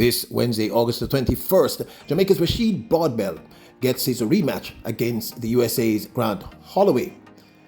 This Wednesday, August the 21st, Jamaica's Rasheed Broadbell gets his rematch against the USA's Grant Holloway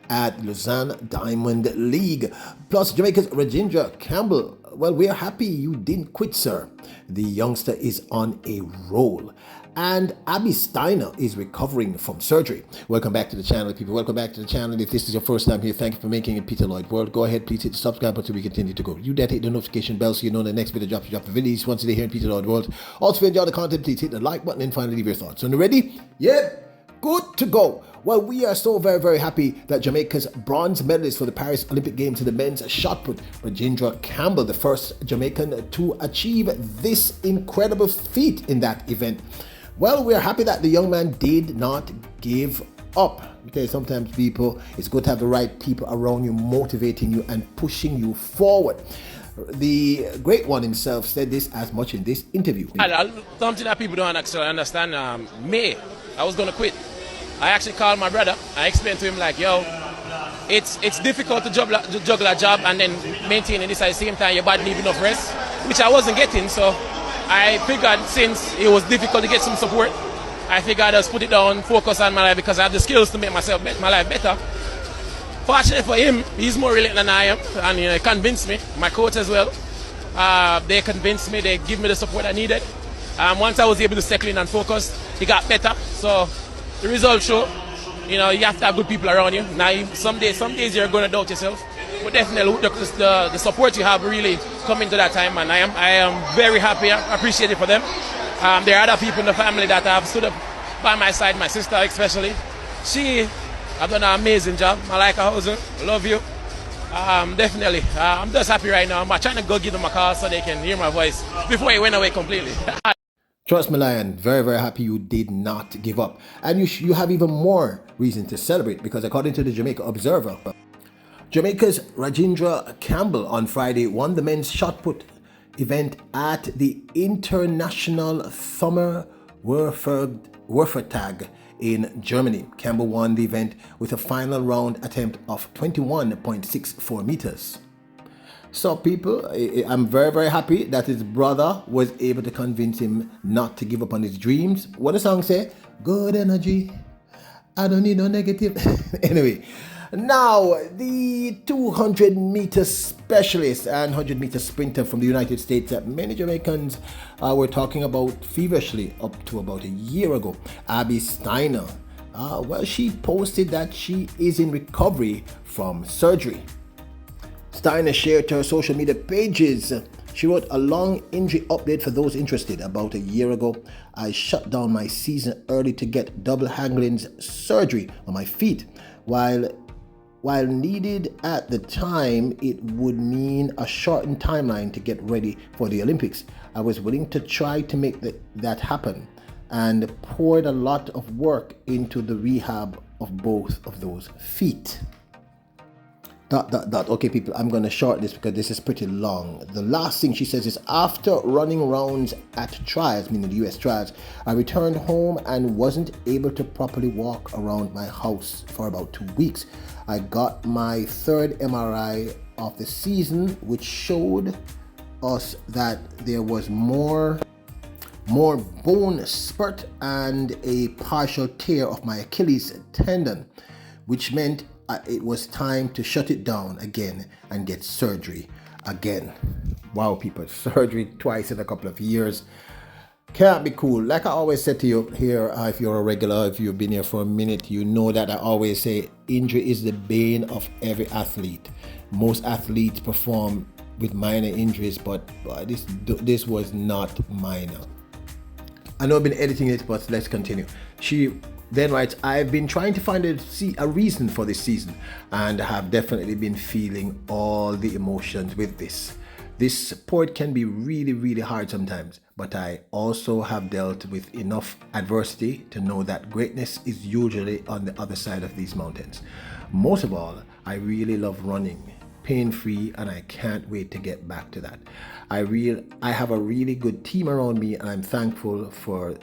at Lausanne Diamond League. Plus, Jamaica's Rajindra Campbell. Well, we're happy you didn't quit, sir. The youngster is on a roll. And Abby Steiner is recovering from surgery. Welcome back to the channel, people. Welcome back to the channel. If this is your first time here, thank you for making it Peter Lloyd World. Go ahead, please hit the subscribe button so we continue to go. You that hit the notification bell so you know the next video drop the videos once you're here in Peter Lloyd World. Also, if you enjoy the content, please hit the like button and finally leave your thoughts. So, you ready? Yep. Good to go. Well, we are so very happy that Jamaica's bronze medalist for the Paris Olympic Games in the men's shot put, Rajindra Campbell, the first Jamaican to achieve this incredible feat in that event. Well, we're happy that the young man did not give up. Okay, sometimes people, it's good to have the right people around you motivating you and pushing you forward. The great one himself said this as much in this interview. Something that people don't actually understand, May, I was going to quit. I actually called my brother. I explained to him like, yo, it's difficult to juggle a job and then maintaining this at the same time. Your body needs enough rest, which I wasn't getting. So I figured since it was difficult to get some support, I figured I'd just put it down, focus on my life because I have the skills to make my life better. Fortunately for him, he's more resilient than I am, and he convinced me. My coach as well. They convinced me. They give me the support I needed. Once I was able to settle in and focus, he got better. So the results show. You know, you have to have good people around you. Now, some days you're going to doubt yourself, but definitely the support you have really come into that time, and I am very happy. I appreciate it for them. There are other people in the family that have stood up by my side. My sister especially. She have done an amazing job. I like her husband. I love you. Definitely. I'm just happy right now. I'm trying to go give them a call so they can hear my voice before it went away completely. Trust me, Lion, very happy you did not give up. And you have even more reason to celebrate because according to the Jamaica Observer, Jamaica's Rajindra Campbell on Friday won the men's shot put event at the International Summer Wurfertag in Germany. Campbell won the event with a final round attempt of 21.64 meters. So people, I'm very happy that his brother was able to convince him not to give up on his dreams. What the song say? Good energy. I don't need no negative. Anyway, now the 200-meter specialist and 100-meter sprinter from the United States that many Jamaicans were talking about feverishly up to about a year ago, Abby Steiner. Well, she posted that she is in recovery from surgery. Steiner shared to her social media pages. She wrote a long injury update for those interested. About a year ago, I shut down my season early to get double Hangelin's surgery on my feet. While needed at the time, it would mean a shortened timeline to get ready for the Olympics. I was willing to try to make that happen and poured a lot of work into the rehab of both of those feet. Okay, people, I'm going to short this because this is pretty long. The last thing she says is, after running rounds at trials, meaning the US trials, I returned home and wasn't able to properly walk around my house for about 2 weeks. I got my third MRI of the season, which showed us that there was more bone spurt and a partial tear of my Achilles tendon, which meant it was time to shut it down again and get surgery again. Wow, people, surgery twice in a couple of years can't be cool. Like I always said to you here, if you're a regular, if you've been here for a minute, you know that I always say injury is the bane of every athlete. Most athletes perform with minor injuries, but this was not minor. I know I've been editing it, but let's continue. She then writes, I've been trying to find a reason for this season and have definitely been feeling all the emotions with this. This sport can be really hard sometimes, but I also have dealt with enough adversity to know that greatness is usually on the other side of these mountains. Most of all, I really love running, pain-free, and I can't wait to get back to that. I have a really good team around me, and I'm thankful for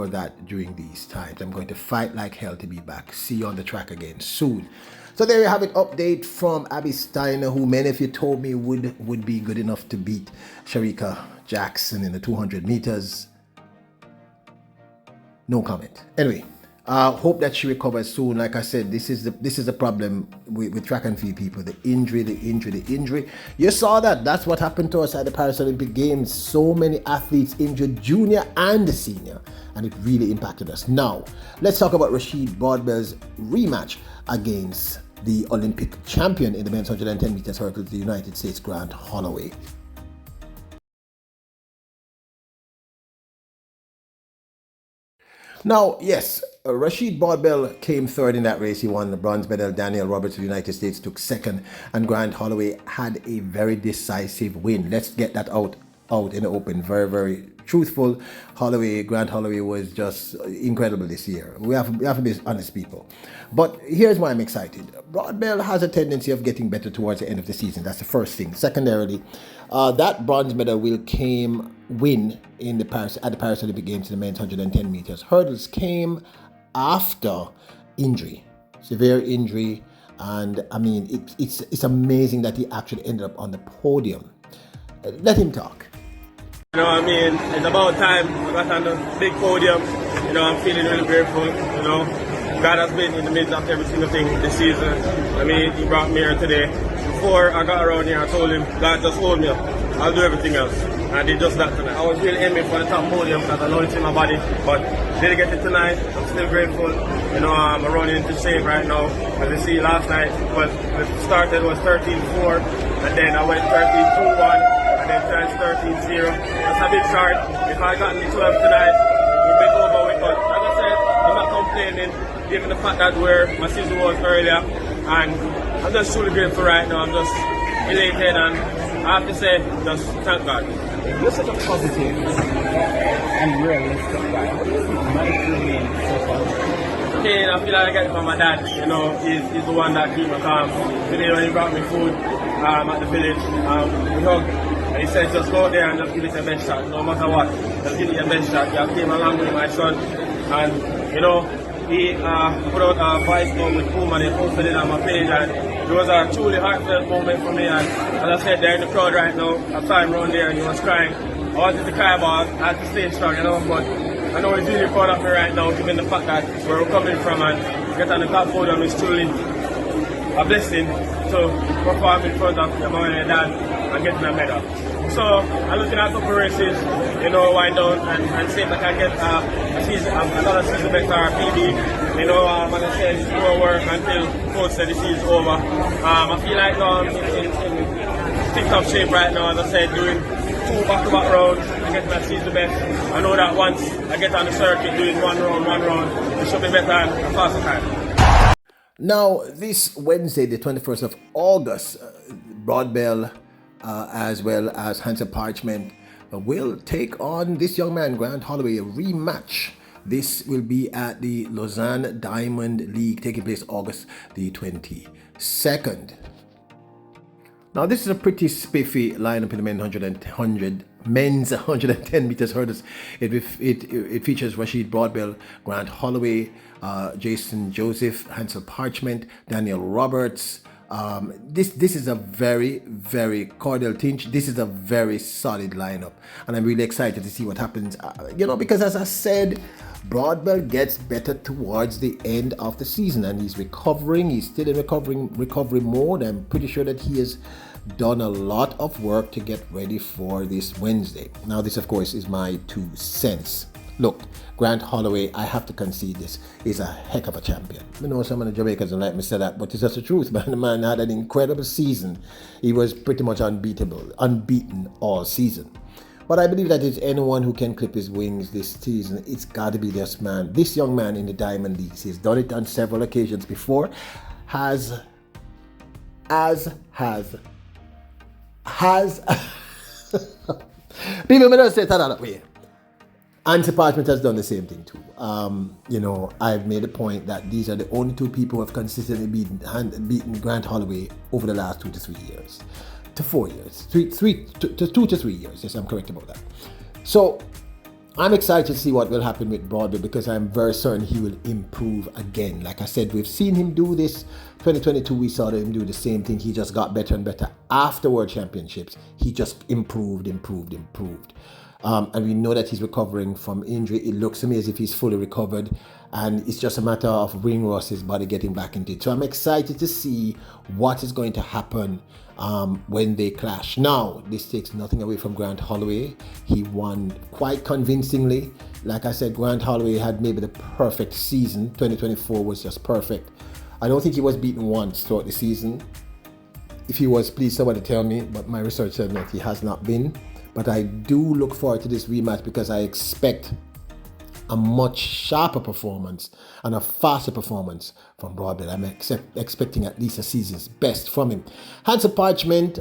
that during these times. I'm going to fight like hell to be back. See you on the track again soon. So there you have it, update from Abby Steiner, who many of you told me would be good enough to beat Sharika Jackson in the 200 meters. No comment. Anyway, hope that she recovers soon. Like I said, this is the problem with track and field people. The injury. You saw that. That's what happened to us at the Paris Olympic Games. So many athletes injured, junior and senior, and it really impacted us. Now, let's talk about Rasheed Broadbell's rematch against the Olympic champion in the men's 110 meters hurdle, the United States, Grant Holloway. Now, yes, Rasheed Broadbell came third in that race. He won the bronze medal. Daniel Roberts of the United States took second, and Grant Holloway had a very decisive win. Let's get that out in the open. Very, very truthful. Grant Holloway was just incredible this year. We have to be honest, people. But here's why I'm excited. Broadbell has a tendency of getting better towards the end of the season. That's the first thing. Secondarily, that bronze medal win at the Paris Olympic Games in the men's 110 meters hurdles came after injury, severe injury, and I mean it's amazing that he actually ended up on the podium. Let him talk. You know what I mean? It's about time I got on the big podium. You know, I'm feeling really grateful. You know, God has been in the midst of every single thing this season. I mean, He brought me here today. Before I got around here, I told Him, God, just hold me up. I'll do everything else. And I did just that tonight. I was really aiming for the top podium because I know it's in my body, but didn't get it tonight. I'm still grateful. You know, I'm running into shape right now. As you see, last night, well, the started was 13.4, and then I went 13.21. And then times 13-0. That's a bit short. If I got in 12 tonight, we'll be over with. But as I said, I'm not complaining, given the fact that my season was earlier. And I'm just truly grateful right now. I'm just elated, and I have to say, just thank God. You're such a positive and realistic guy. What do you think might remain so positive? Okay, I feel like I get it from my dad. You know, he's the one that keeps me calm. Today when he brought me food at the village, we hugged. And he said, just go there and just give it your best shot, no matter what. Just give it your best shot. You came along with my son. And, you know, he put out a voice note with Puma and he posted it on my page. And it was a truly heartfelt moment for me. And as I said, they're in the crowd right now. I saw him around there and he was crying. I wanted to cry, but I had to stay strong, you know. But I know he's really proud of me right now, given the fact that where we're coming from and get on the top podium is truly a blessing to perform in front of your mom and your dad and getting a medal. So I'm looking at couple races, you know, wind down and see if I can get another season better PB. You know, as I said, it's more work until coach said the season's over. I feel like I'm in tip-top shape right now, as I said, doing 2 back-to-back rounds and getting that season best. I know that once I get on the circuit doing one round, it should be better and faster time. Now, this Wednesday, the 21st of August, Broadbell, as well as Hansel Parchment, will take on this young man, Grant Holloway, a rematch. This will be at the Lausanne Diamond League, taking place August the 22nd. Now, this is a pretty spiffy lineup in the men's 110 meters hurdles. It features Rasheed Broadbell, Grant Holloway, Jason Joseph, Hansel Parchment, Daniel Roberts. This is a very, very cordial team. This is a very solid lineup, and I'm really excited to see what happens. Because as I said, Broadbell gets better towards the end of the season, and he's recovering. He's still in recovery mode. I'm pretty sure that he has done a lot of work to get ready for this Wednesday. Now, this, of course, is my 2 cents. Look, Grant Holloway, I have to concede this, is a heck of a champion. I know some of the Jamaicans don't like me say that, but it's just the truth, man. The man had an incredible season. He was pretty much unbeaten all season. But I believe that it's anyone who can clip his wings this season. It's got to be this young man in the Diamond Leagues. He's done it on several occasions before. People may not say that way. Hansel Parchment has done the same thing too. I've made a point that these are the only 2 people who have consistently beaten Grant Holloway over the last 2 to 3 years. To 4 years. 2 to 3 years. Yes, I'm correct about that. So, I'm excited to see what will happen with Broadway because I'm very certain he will improve again. Like I said, we've seen him do this. 2022, we saw him do the same thing. He just got better and better after World Championships. He just improved. And we know that he's recovering from injury. It looks to me as if he's fully recovered. And it's just a matter of Ring Ross's body getting back into it. So I'm excited to see what is going to happen when they clash. Now, this takes nothing away from Grant Holloway. He won quite convincingly. Like I said, Grant Holloway had maybe the perfect season. 2024 was just perfect. I don't think he was beaten once throughout the season. If he was, please somebody tell me, but my research said that he has not been. But I do look forward to this rematch because I expect a much sharper performance and a faster performance from Broadbell. I'm expecting at least a season's best from him. Handsome Parchment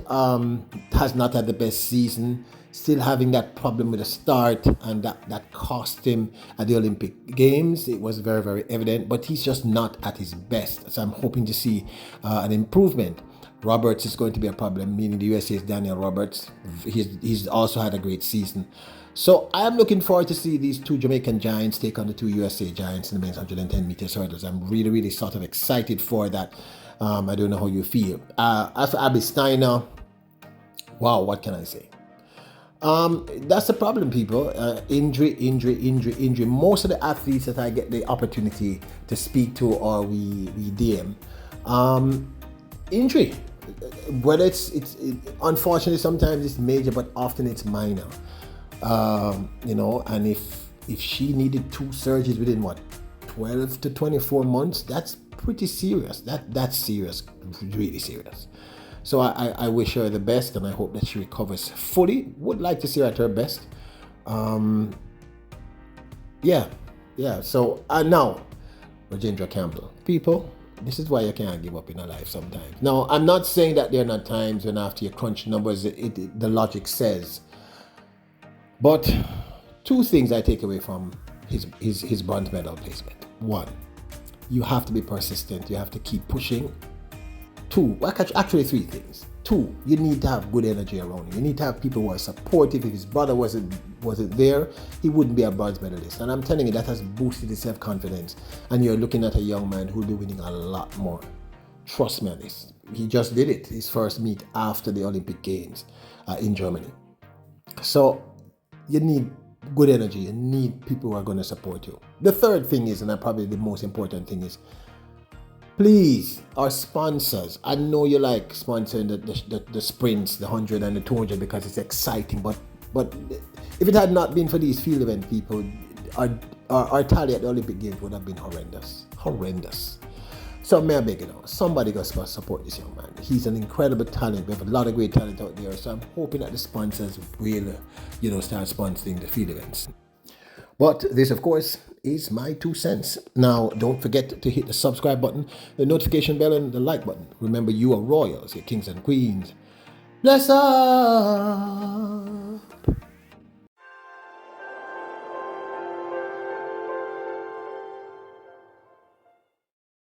has not had the best season, still having that problem with the start, and that cost him at the Olympic Games. It was very, very evident, but he's just not at his best. So I'm hoping to see an improvement. Roberts is going to be a problem, meaning the USA's Daniel Roberts. He's also had a great season. So I am looking forward to see these two Jamaican giants take on the two USA giants in the men's 110 meters hurdles. I'm really, really sort of excited for that. I don't know how you feel. As for Abby Steiner, wow, what can I say? That's the problem, people. Injury. Most of the athletes that I get the opportunity to speak to or we DM, injury. Whether it's unfortunately sometimes it's major, but often it's minor. And if she needed 2 surgeries within 12 to 24 months, that's pretty serious. That's serious, really serious. So I wish her the best, and I hope that she recovers fully. Would like to see her at her best. So now, Rajindra Campbell, people. This is why you can't give up in a life sometimes. Now, I'm not saying that there are not times when after you crunch numbers, the logic says. But 2 things I take away from his bronze medal placement. 1, you have to be persistent. You have to keep pushing. 2, actually 3 things. 2, you need to have good energy around you. You need to have people who are supportive. If his brother wasn't there, he wouldn't be a bronze medalist. And I'm telling you, that has boosted his self-confidence. And you're looking at a young man who'll be winning a lot more. Trust me on this. He just did it, his first meet after the Olympic Games in Germany. So you need good energy. You need people who are going to support you. The third thing is, and probably the most important thing is, please, our sponsors. I know you like sponsoring the sprints, the 100 and the 200 because it's exciting. But if it had not been for these field event people, our tally at the Olympic Games would have been horrendous. So may I beg you now, somebody got to support this young man. He's an incredible talent. We have a lot of great talent out there. So I'm hoping that the sponsors will, start sponsoring the field events. But this, of course, is my 2 cents. Now, don't forget to hit the subscribe button, the notification bell, and the like button. Remember, you are royals, you're kings and queens. Bless us.